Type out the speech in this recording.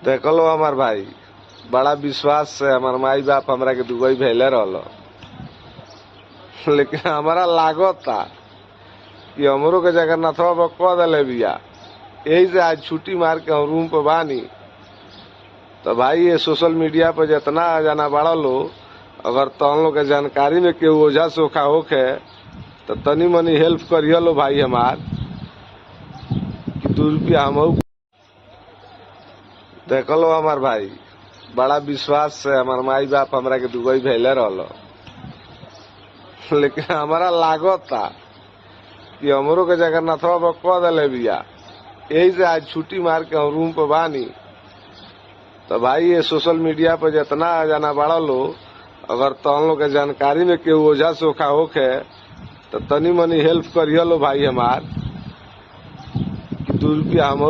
देखलो हमार भाई बड़ा विश्वास से हमार माई बाप हमरा के दुबई भेले रहलो, लेकिन हमारा लागता कि हमरो के जगन्नाथवा पर कह दिले बिया। यही से आज छुट्टी मार के हम रूम पे बानी। तो भाई ये सोशल मीडिया पे जितना जना बड़ा लो, अगर तुम लोग के जानकारी में केहू ओझा सोखा होखे तो तनी मनी हेल्प करियो लो भाई हमार, कि 2 रुपया हम देखलो हमार भाई बड़ा विश्वास से हमार माई बाप हमरा के दुबई भेले रहलो, लेकिन हमारा लागता कि हमरो के जगन्नाथवा पर कह दिले बिया। यही से आज छुट्टी मार के हम रूम पे बानी। तो भाई ये सोशल मीडिया पे जितना जना बड़ा लो, अगर तुम लोग के जानकारी में केहू ओझा सोखा होखे तो तनी मनी हेल्प करियो लो भाई हमार, कि 2 रुपया हम